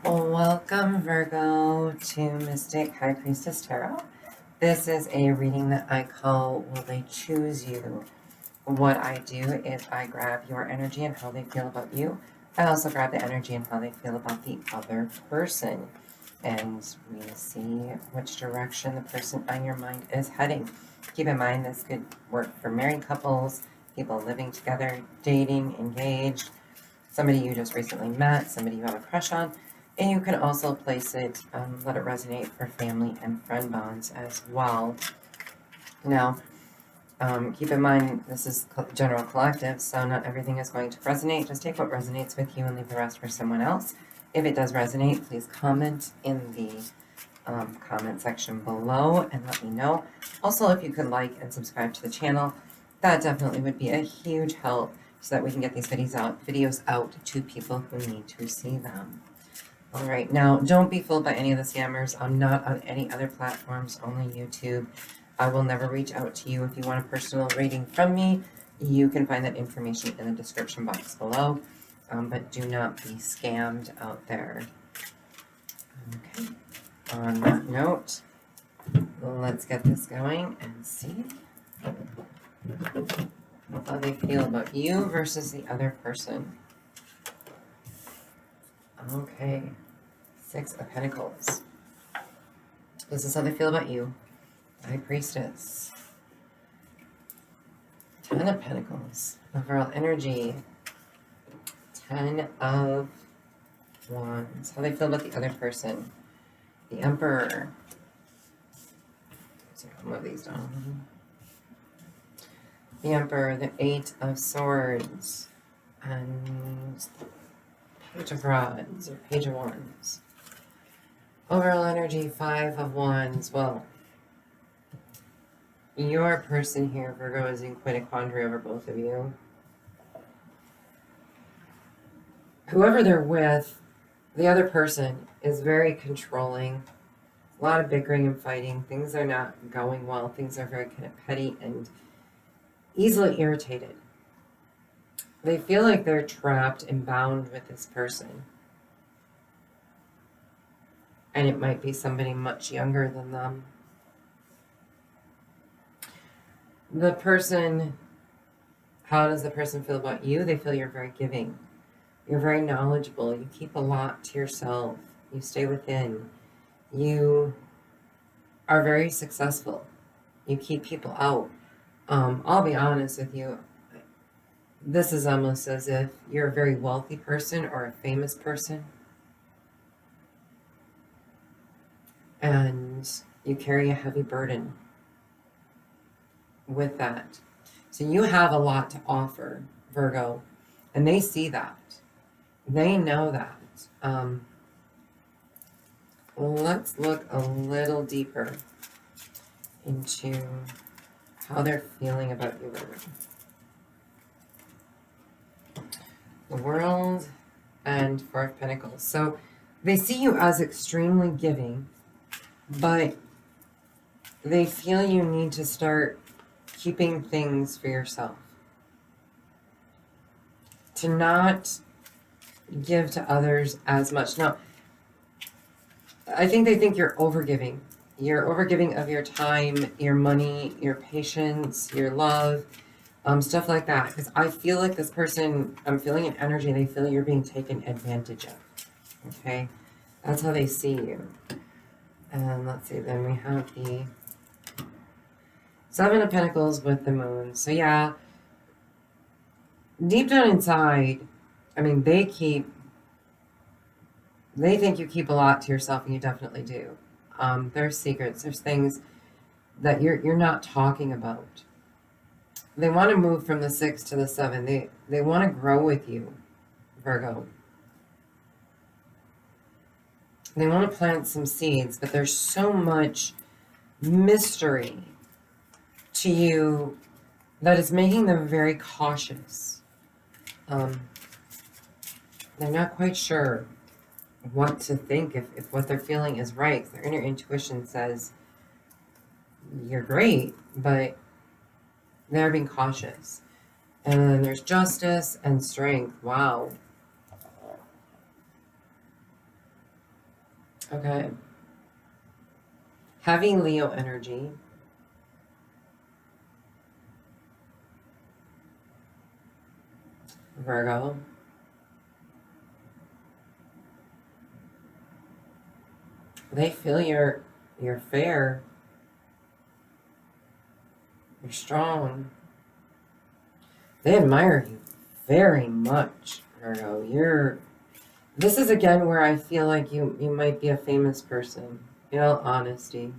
Welcome, Virgo, to Mystic High Priestess Tarot. This is a reading that I call Will They Choose You? What I do is I grab your energy and how they feel about you. I also grab the energy and how they feel about the other person. And we see which direction the person on your mind is heading. Keep in mind, this could work for married couples, people living together, dating, engaged, somebody you just recently met, somebody you have a crush on. And you can also place it, let it resonate for family and friend bonds as well. Now, keep in mind, this is general collective, so not everything is going to resonate. Just take what resonates with you and leave the rest for someone else. If it does resonate, please comment in the comment section below and let me know. Also, if you could like and subscribe to the channel, that definitely would be a huge help so that we can get these videos out to people who need to see them. All right, now don't be fooled by any of the scammers. I'm not on any other platforms, only YouTube. I will never reach out to you. If you want a personal reading from me, you can find that information in the description box below. But do not be scammed out there. Okay, on that note, let's get this going and see how they feel about you versus the other person. Okay, 6 of Pentacles. This is how they feel about you. High Priestess. 10 of Pentacles. Overall energy. 10 of Wands. How they feel about the other person. The Emperor. So I'll move these down. The Emperor. The 8 of Swords. And Page of Rods, or Page of Wands. Overall energy, 5 of Wands. Well, your person here, Virgo, is in quite a quandary over both of you. Whoever they're with, the other person is very controlling. A lot of bickering and fighting. Things are not going well. Things are very kind of petty and easily irritated. They feel like they're trapped and bound with this person. And it might be somebody much younger than them. The person, how does the person feel about you? They feel you're very giving. You're very knowledgeable. You keep a lot to yourself. You stay within. You are very successful. You keep people out. I'll be honest with you. This is almost as if you're a very wealthy person or a famous person. And you carry a heavy burden with that. So you have a lot to offer, Virgo. And they see that. They know that. Let's look a little deeper into how they're feeling about you, Virgo. The World and 4 of Pentacles. So they see you as extremely giving, but they feel you need to start keeping things for yourself. To not give to others as much. Now, I think they think you're overgiving. You're overgiving of your time, your money, your patience, your love, stuff like that. Because I feel like this person, I'm feeling an energy, they feel you're being taken advantage of. Okay? That's how they see you. And let's see, then we have the 7 of Pentacles with the Moon. So yeah, deep down inside, I mean, they think you keep a lot to yourself, and you definitely do. There's secrets, there's things that you're not talking about. They want to move from the 6 to the 7. They want to grow with you, Virgo. They want to plant some seeds, but there's so much mystery to you that is making them very cautious. They're not quite sure what to think, if what they're feeling is right. Their inner intuition says, you're great, but they're being cautious. And then there's Justice and Strength. Wow. Okay. Heavy Leo energy. Virgo. They feel you're fair. You're strong. They admire you very much, Virgo. This is again where I feel like you might be a famous person, in all honesty.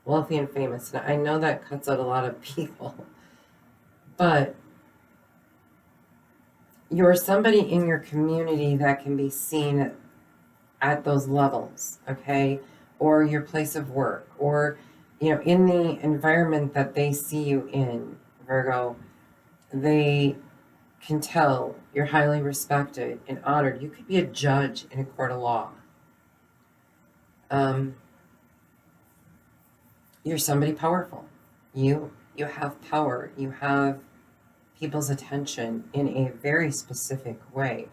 Wealthy and famous. And I know that cuts out a lot of people, but you're somebody in your community that can be seen at those levels, okay? Or your place of work, or, in the environment that they see you in, Virgo, they can tell you're highly respected and honored. You could be a judge in a court of law. You're somebody powerful. You have power. You have people's attention in a very specific way,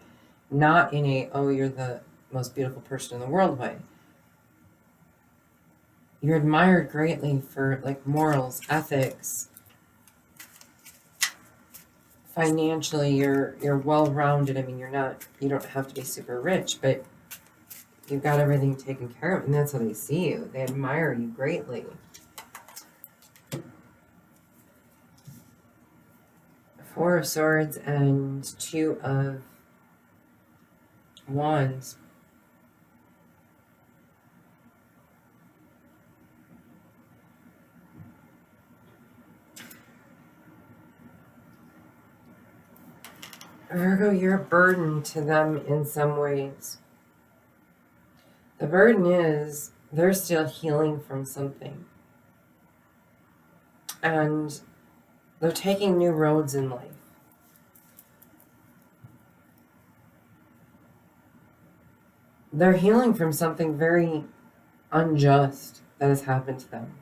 not in a, oh, you're the most beautiful person in the world way. You're admired greatly for like morals, ethics. Financially, you're well-rounded. I mean, you don't have to be super rich, but you've got everything taken care of, and that's how they see you. They admire you greatly. Four of Swords and Two of Wands. Virgo, you're a burden to them in some ways. The burden is they're still healing from something. And they're taking new roads in life. They're healing from something very unjust that has happened to them.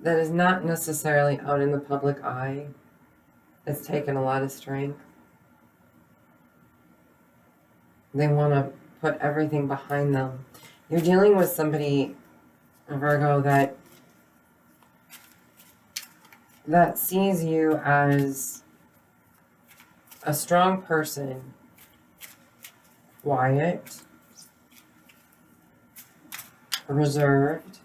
That is not necessarily out in the public eye. It's taken a lot of strength. They want to put everything behind them. You're dealing with somebody, Virgo, that sees you as a strong person, quiet, reserved,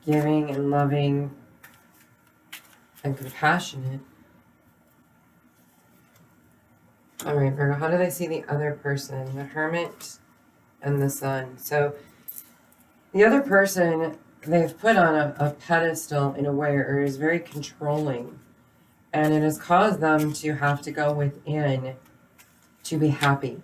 giving and loving and compassionate. All right, Virgo, how do they see the other person? The Hermit and the Sun. So the other person they've put on a pedestal in a way, or is very controlling. And it has caused them to have to go within to be happy.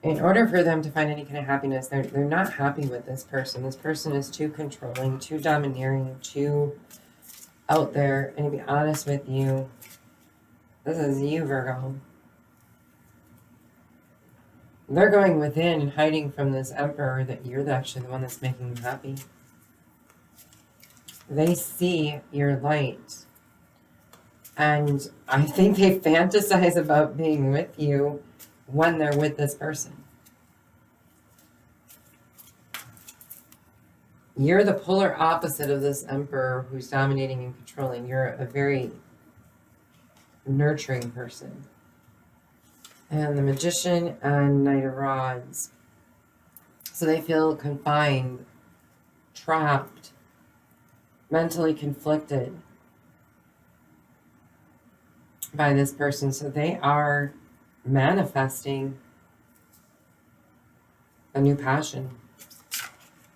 In order for them to find any kind of happiness, they're not happy with this person. This person is too controlling, too domineering, too out there. And to be honest with you, this is you, Virgo. They're going within and hiding from this emperor that you're actually the one that's making them happy. They see your light. And I think they fantasize about being with you when they're with this person. You're the polar opposite of this emperor who's dominating and controlling. You're a very nurturing person. And the Magician and Knight of Rods. So they feel confined, trapped, mentally conflicted by this person. So they are manifesting a new passion.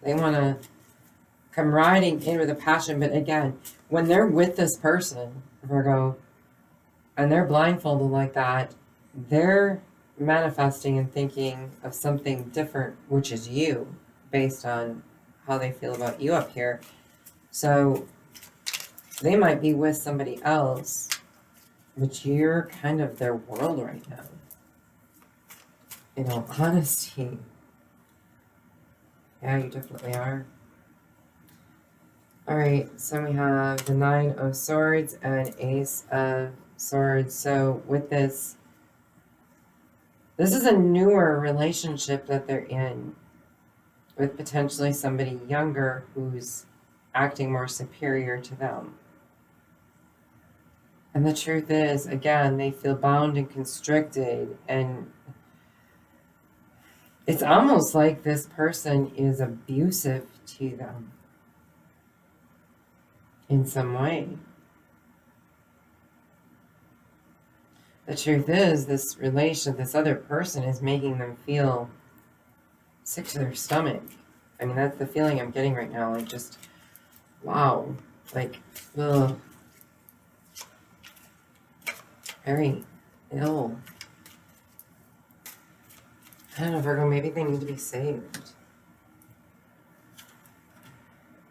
They want to come riding in with a passion. But again, when they're with this person, Virgo, and they're blindfolded like that, they're manifesting and thinking of something different, which is you, based on how they feel about you up here. So they might be with somebody else, but you're kind of their world right now. In all honesty. Yeah, you definitely are. All right, so we have the Nine of Swords and Ace of Swords. So with this, This is a newer relationship that they're in with potentially somebody younger who's acting more superior to them. And the truth is, again, they feel bound and constricted, and it's almost like this person is abusive to them in some way. The truth is, this other person is making them feel sick to their stomach. I mean, that's the feeling I'm getting right now. Like, just, wow. Like, ugh. Very ill. I don't know, Virgo, maybe they need to be saved.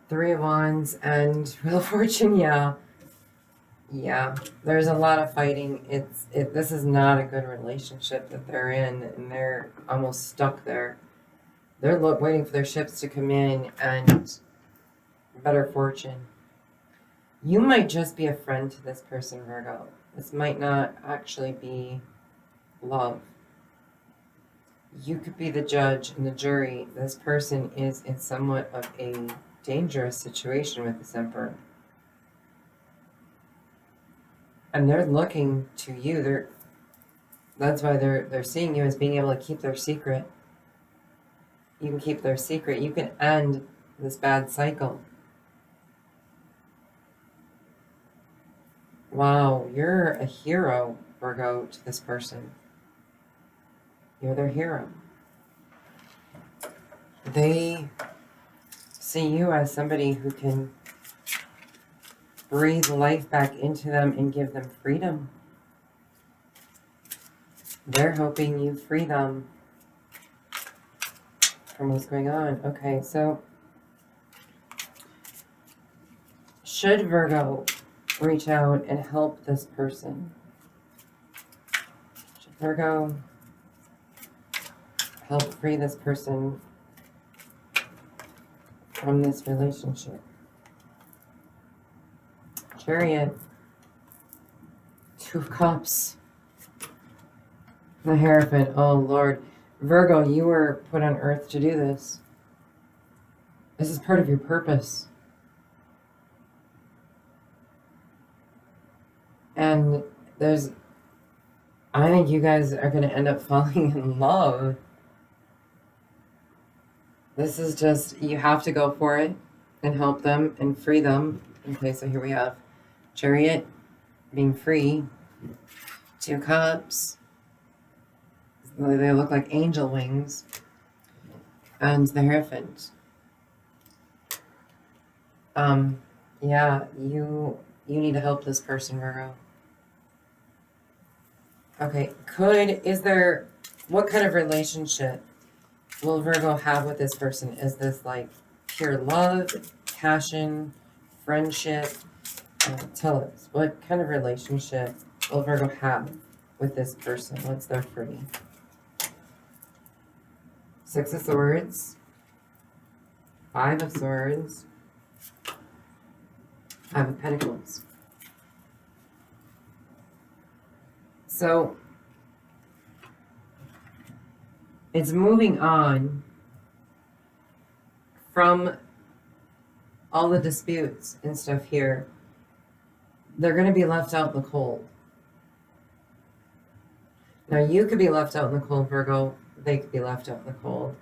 Three of Wands and Wheel of Fortune, yeah. Yeah, there's a lot of fighting. This is not a good relationship that they're in, and they're almost stuck there. They're waiting for their ships to come in and better fortune. You might just be a friend to this person, Virgo. This might not actually be love. You could be the judge and the jury. This person is in somewhat of a dangerous situation with this Emperor. And they're looking to you. That's why they're seeing you as being able to keep their secret. You can keep their secret. You can end this bad cycle. Wow, you're a hero, Virgo, to this person. You're their hero. They see you as somebody who can breathe life back into them and give them freedom. They're hoping you free them from what's going on. Okay, so should Virgo reach out and help this person? Should Virgo help free this person from this relationship? Chariot, Two of Cups, the Hierophant. Oh Lord, Virgo, you were put on earth to do this. This is part of your purpose. And I think you guys are going to end up falling in love. This is just, you have to go for it and help them and free them. Okay, so here we have Chariot, being free. Two Cups. They look like angel wings. And the Hierophant. Yeah, you need to help this person, Virgo. Okay, what kind of relationship will Virgo have with this person? Is this like pure love, passion, friendship? Tell us, what kind of relationship will Virgo have with this person once they're free? Six of Swords, Five of Swords, Five of Pentacles. So it's moving on from all the disputes and stuff here. They're going to be left out in the cold. Now, you could be left out in the cold, Virgo. They could be left out in the cold.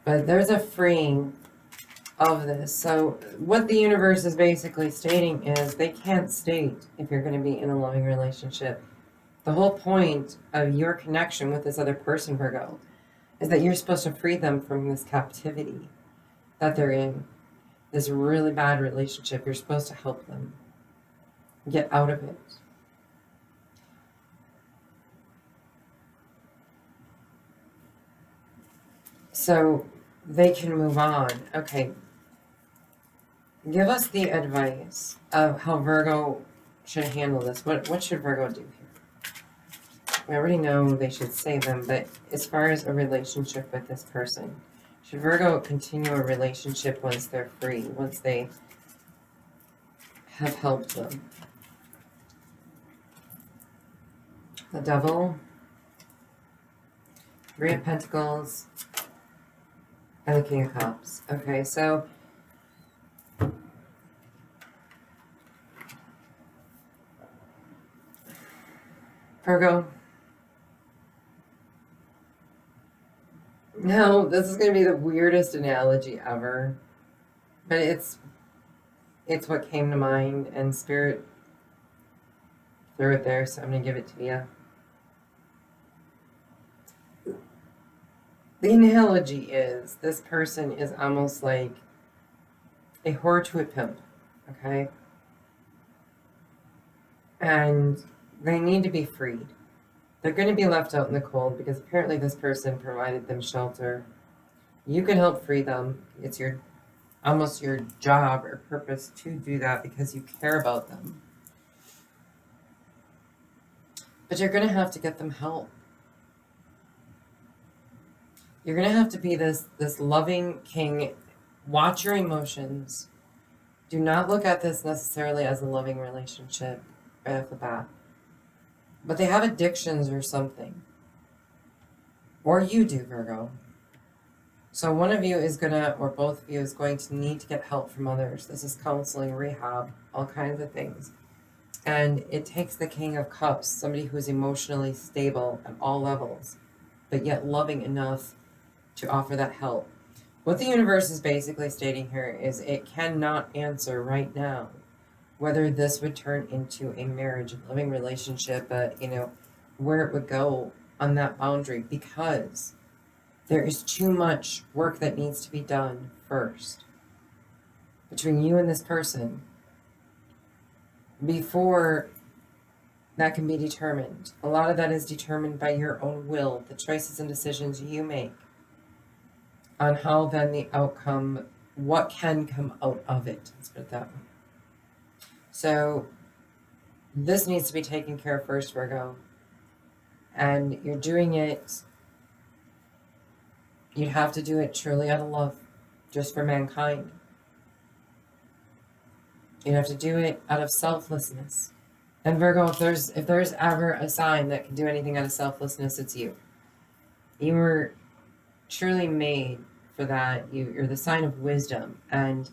But there's a freeing of this. So what the universe is basically stating is they can't state if you're going to be in a loving relationship. The whole point of your connection with this other person, Virgo, is that you're supposed to free them from this captivity that they're in, this really bad relationship. You're supposed to help them get out of it. So they can move on. Okay. Give us the advice of how Virgo should handle this. What should Virgo do here? We already know they should save them, but as far as a relationship with this person, should Virgo continue a relationship once they're free, once they have helped them? The Devil, Three of Pentacles, and the King of Cups. Okay, so Virgo. Now, this is going to be the weirdest analogy ever, but it's what came to mind, and Spirit threw it there, so I'm going to give it to you. The analogy is this person is almost like a whore to a pimp, okay? And they need to be freed. They're going to be left out in the cold because apparently this person provided them shelter. You can help free them. It's almost your job or purpose to do that because you care about them. But you're going to have to get them help. You're going to have to be this loving king. Watch your emotions. Do not look at this necessarily as a loving relationship right off the bat. But they have addictions or something. Or you do, Virgo. So one of you is going to, or both of you is going to need to get help from others. This is counseling, rehab, all kinds of things. And it takes the King of Cups, somebody who's emotionally stable at all levels, but yet loving enough to offer that help. What the universe is basically stating here is it cannot answer right now whether this would turn into a marriage, a loving relationship, but where it would go on that boundary, because there is too much work that needs to be done first between you and this person before that can be determined. A lot of that is determined by your own will, the choices and decisions you make on how then the outcome, what can come out of it. Let's put it that way. So this needs to be taken care of first, Virgo. And you're doing it, you'd have to do it truly out of love, just for mankind. You'd have to do it out of selflessness. And Virgo, if there's ever a sign that can do anything out of selflessness, it's you. You were truly made for that. You're the sign of wisdom and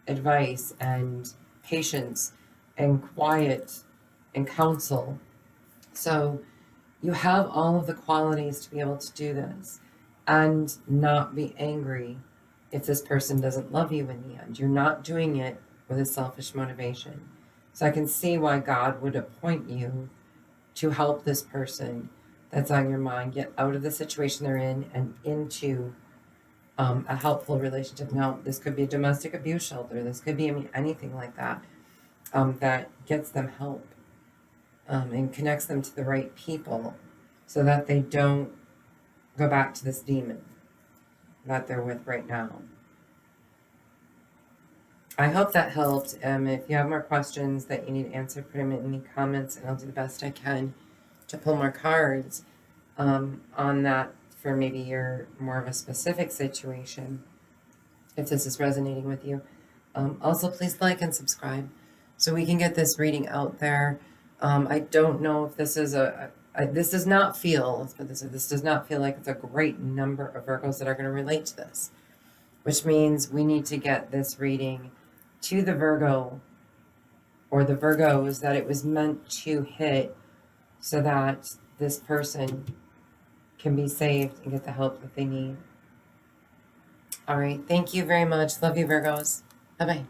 advice and patience and quiet and counsel. So you have all of the qualities to be able to do this and not be angry if this person doesn't love you in the end. You're not doing it with a selfish motivation. So I can see why God would appoint you to help this person that's on your mind get out of the situation they're in and into a helpful relationship. Now, this could be a domestic abuse shelter. This could be anything like that, that gets them help and connects them to the right people so that they don't go back to this demon that they're with right now. I hope that helped. If you have more questions that you need answered, put them in the comments and I'll do the best I can to pull more cards on that for maybe your more of a specific situation, if this is resonating with you. Also, please like and subscribe so we can get this reading out there. I don't know if this is this does not feel, let's put this does not feel like it's a great number of Virgos that are going to relate to this, which means we need to get this reading to the Virgo or the Virgos that it was meant to hit so that this person can be saved and get the help that they need. All right. Thank you very much. Love you, Virgos. Bye-bye.